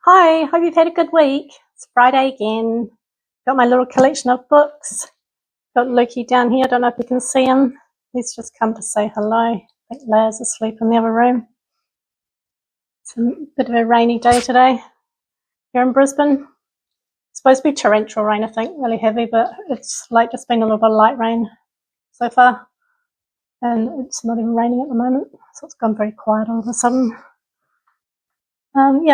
Hi, hope you've had a good week. It's Friday again. Got my little collection of books. Got Lukey down here. I don't know if you can see him. He's just come to say hello. I think Leia's asleep in the other room. It's a bit of a rainy day today here in Brisbane. It's supposed to be torrential rain, I think, really heavy, but it's like just been a little bit of light rain so far. And it's not even raining at the moment, so it's gone very quiet all of a sudden.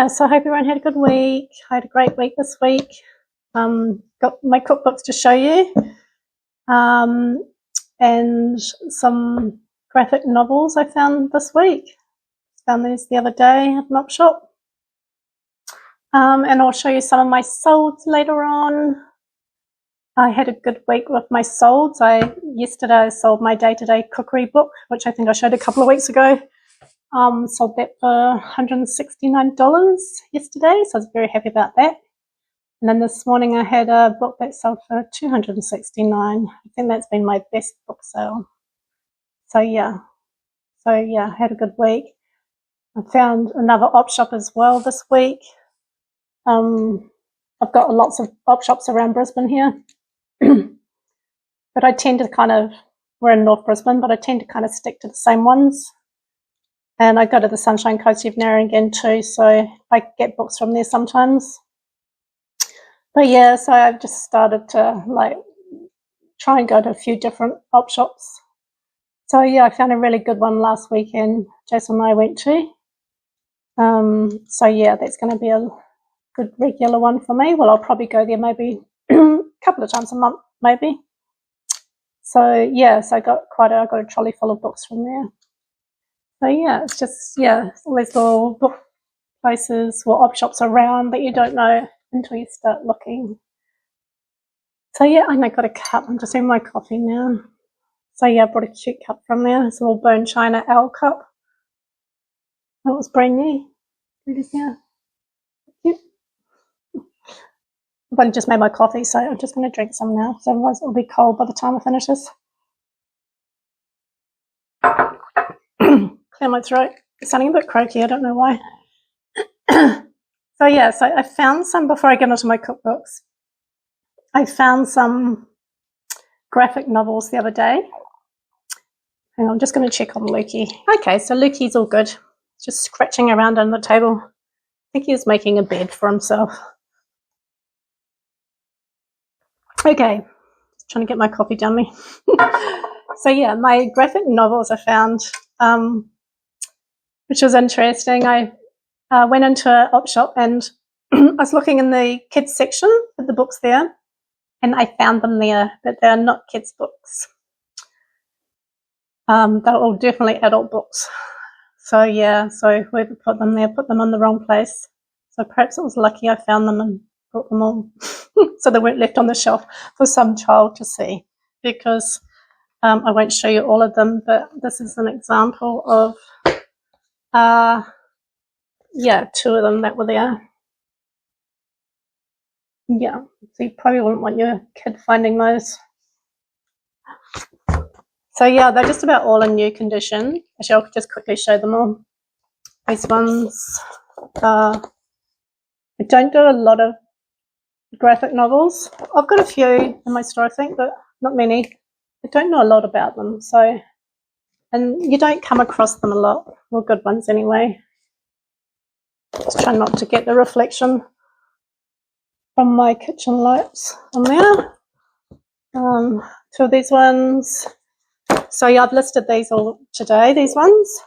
So I hope everyone had a good week. I had a great week this week. Got my cookbooks to show you, and some graphic novels I found this week. Found these the other day at an op shop. And I'll show you some of my solds later on. I had a good week with my solds. Yesterday I sold my day-to-day cookery book, which I think I showed a couple of weeks ago. Sold that for $169 yesterday, so I was very happy about that. And then this morning I had a book that sold for $269. I think that's been my best book sale. So yeah, I had a good week. I found another op shop as well this week. I've got lots of op shops around Brisbane here, but I tend to we're in North Brisbane, but I tend to kind of stick to the same ones. And I go to the Sunshine Coast of Narrowing again too, so I get books from there sometimes. But yeah, so I've just started to try and go to a few different op shops. So yeah, I found a really good one last weekend. Jason and I went to. So yeah, that's going to be a good regular one for me. Well, I'll probably go there maybe a couple of times a month, maybe. So yeah, I got a trolley full of books from there. So yeah, it's just all these little book places or op shops around that you don't know until you start looking. So yeah, I got a cup. I'm just having my coffee now. So yeah, I brought a cute cup from there. It's a little bone china owl cup. That was brand new. It is now. Cute. I've only just made my coffee, so I'm just going to drink some now, because otherwise it'll be cold by the time I finish this. Clear my throat. It's sounding a bit croaky. I don't know why. So I found some, before I get into my cookbooks, I found some graphic novels the other day. And I'm just going to check on Lukey. Okay, so Lukey's all good. Just scratching around on the table. I think he's making a bed for himself. Okay, just trying to get my coffee down me. So yeah, my graphic novels I found, which was interesting. I went into an op shop and I was looking in the kids section with the books there, and I found them there, but they're not kids books. They're all definitely adult books. So yeah, so whoever put them there put them on the wrong place. So perhaps it was lucky I found them and brought them all. So they weren't left on the shelf for some child to see, because I won't show you all of them, but this is an example of two of them that were there. Yeah, so you probably wouldn't want your kid finding those. So yeah, they're just about all in new condition. Actually, I'll just quickly show them all. These ones, I don't do a lot of graphic novels. I've got a few in my store, I think, but not many. I don't know a lot about them, and you don't come across them a lot. Well, good ones anyway. Just try not to get the reflection from my kitchen lights on there. Two of these ones. So yeah, I've listed these all today, these ones.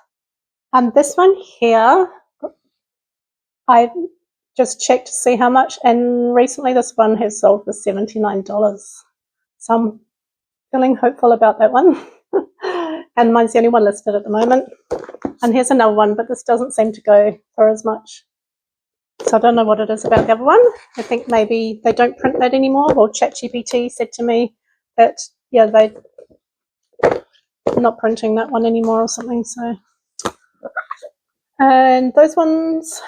And this one here, I just checked to see how much, and recently this one has sold for $79. So I'm feeling hopeful about that one. And mine's the only one listed at the moment. And here's another one, but this doesn't seem to go for as much. So I don't know what it is about the other one. I think maybe they don't print that anymore. Well, ChatGPT said to me that, they're not printing that one anymore or something. So, and those ones,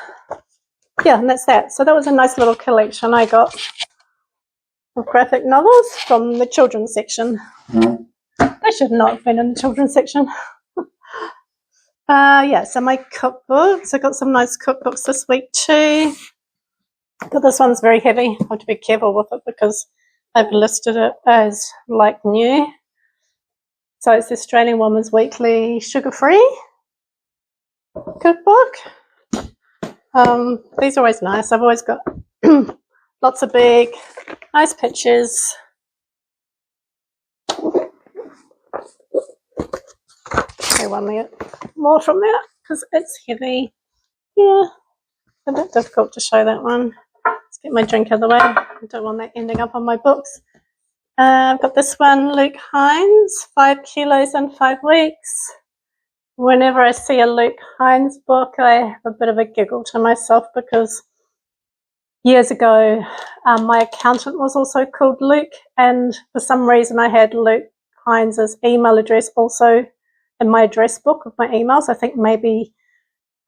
and that's that. So that was a nice little collection I got of graphic novels from the children's section. They should not have been in the children's section. So my cookbooks, I got some nice cookbooks this week too. But this one's very heavy. I have to be careful with it because I've listed it as like new. So it's the Australian Woman's Weekly Sugar-Free cookbook. These are always nice. I've always got lots of big, nice pictures. Okay, one minute more from there because it's heavy. Yeah, a bit difficult to show that one. Let's get my drink out of the way. I don't want that ending up on my books. I've got this one, Luke Hines, 5 kilos in 5 weeks. Whenever I see a Luke Hines book, I have a bit of a giggle to myself because years ago, my accountant was also called Luke, and for some reason I had Luke Hines' email address also in my address book of my emails. I think maybe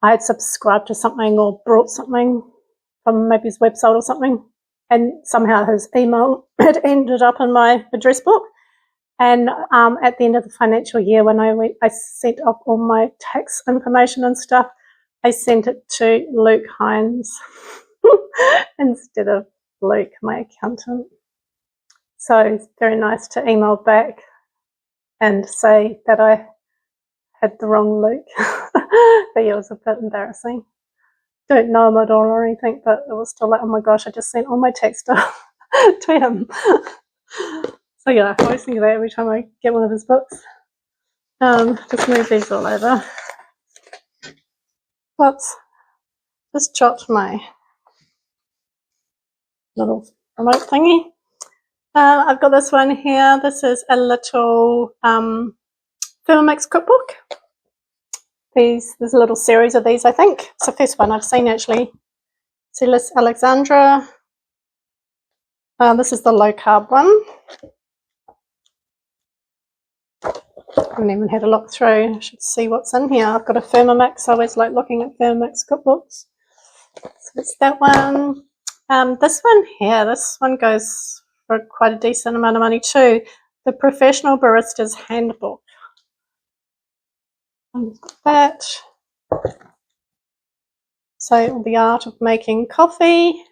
I had subscribed to something or brought something from maybe his website or something, and somehow his email had ended up in my address book. And at the end of the financial year, when I sent off all my tax information and stuff, I sent it to Luke Hines instead of Luke, my accountant. So it's very nice to email back and say that I had the wrong Luke. But yeah, it was a bit embarrassing. Don't know him at all or anything, but it was still like, oh my gosh, I just sent all my text stuff to him. So yeah, I always think of that every time I get one of his books. Just move these all over. Whoops. Just dropped my little remote thingy. I've got this one here. This is a little Thermomix cookbook. There's a little series of these, I think. It's the first one I've seen, actually. Celeste Alexandra. This is the low-carb one. I haven't even had a look through. I should see what's in here. I've got a Thermomix. I always like looking at Thermomix cookbooks. So it's that one. This one here, this one goes for quite a decent amount of money too. The Professional Barista's Handbook. That. So the art of making coffee.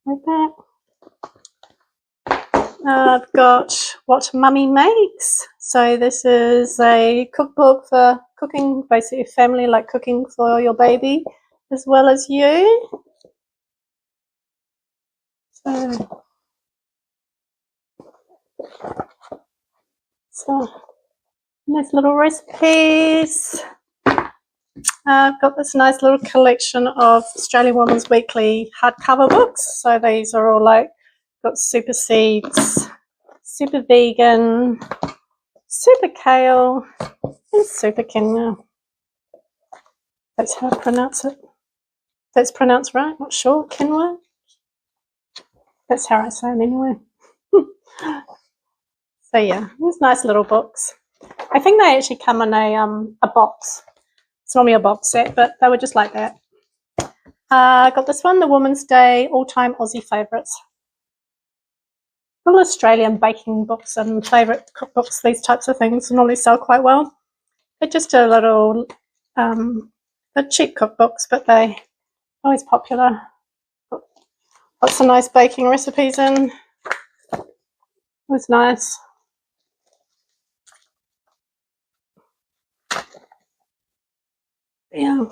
Like that. I've got What Mummy Makes. So this is a cookbook for cooking, basically family, like cooking for your baby as well as you. So nice little recipes. I've got this nice little collection of Australian Woman's Weekly hardcover books. So these are all like, got super seeds, super vegan, super kale, and super quinoa. That's how I pronounce it. That's pronounced right, not sure. Quinoa. That's how I say it anyway. So yeah, these nice little books. I think they actually come in a box. It's normally a box set, but they were just like that. I got this one, the Women's Day All-Time Aussie Favourites. Little Australian baking books and favourite cookbooks, these types of things normally sell quite well. They're just a little, they're cheap cookbooks, but they're always popular. Lots of nice baking recipes in. It was nice. Yeah.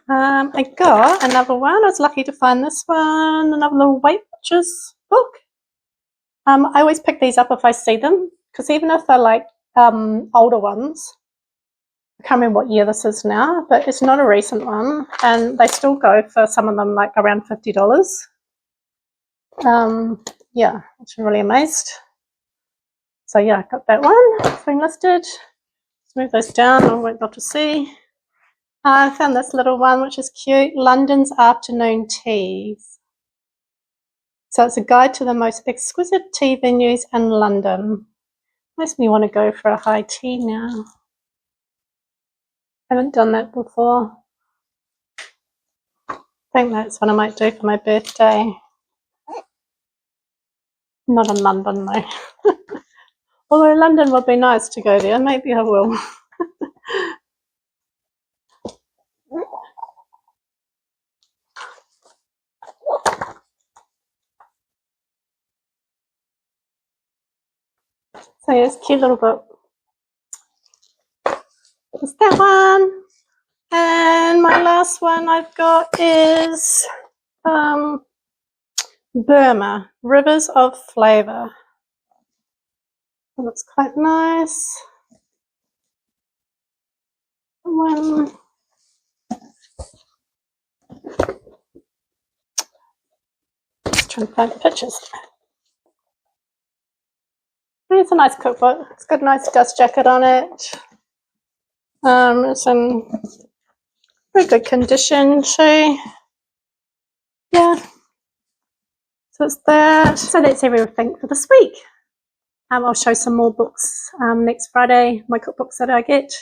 I got another one. I was lucky to find this one, another little Weight Watchers book. I always pick these up if I see them, because even if they're like older ones, I can't remember what year this is now, but it's not a recent one, and they still go for some of them like around $50. Yeah, I'm really amazed. So yeah, I got that one. It's been listed. Let's move those down. I won't be able to see. I found this little one, which is cute. London's Afternoon Teas. So it's a guide to the most exquisite tea venues in London. Makes me want to go for a high tea now. I haven't done that before. I think that's what I might do for my birthday. Not in London though. Although London would be nice to go there. Maybe I will. So yeah, it's a cute little book. It's that one. And my last one I've got is Burma, Rivers of Flavour. It looks quite nice. One. Just trying to find the pictures. It's a nice cookbook. It's got a nice dust jacket on it. It's in very good condition too. Yeah. So it's that. So that's everything for this week. I'll show some more books next Friday, my cookbooks that I get,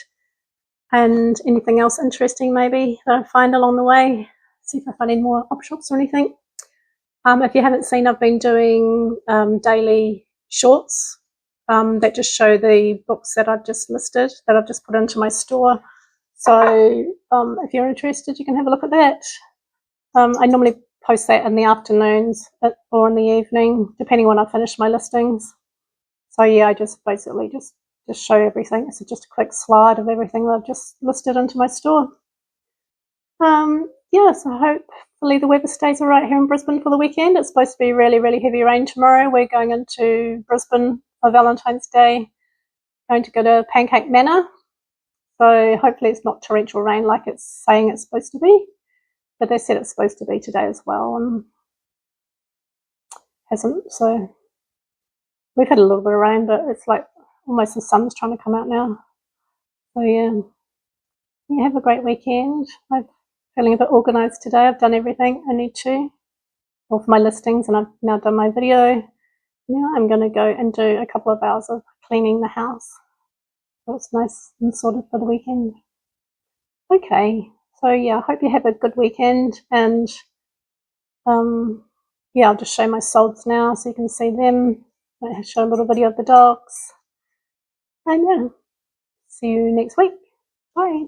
and anything else interesting maybe that I find along the way. See if I find any more op shops or anything. If you haven't seen, I've been doing daily shorts that just show the books that I've just listed, that I've just put into my store. So if you're interested, you can have a look at that. I normally post that in the afternoons or in the evening, depending when I finish my listings. So yeah, I just basically just show everything. It's just a quick slide of everything that I've just listed into my store. Yeah, so hopefully the weather stays all right here in Brisbane for the weekend. It's supposed to be really, really heavy rain tomorrow. We're going into Brisbane for Valentine's Day, going to go to Pancake Manor. So hopefully it's not torrential rain like it's saying it's supposed to be. But they said it's supposed to be today as well, and hasn't. So we've had a little bit of rain, but it's like almost the sun's trying to come out now. So yeah, have a great weekend. I'm feeling a bit organised today. I've done everything I need to, all for my listings, and I've now done my video. Now I'm going to go and do a couple of hours of cleaning the house. So it's nice and sorted for the weekend. Okay, so yeah, I hope you have a good weekend, and yeah, I'll just show my solds now so you can see them. I'll show a little video of the dogs. And yeah, see you next week. Bye.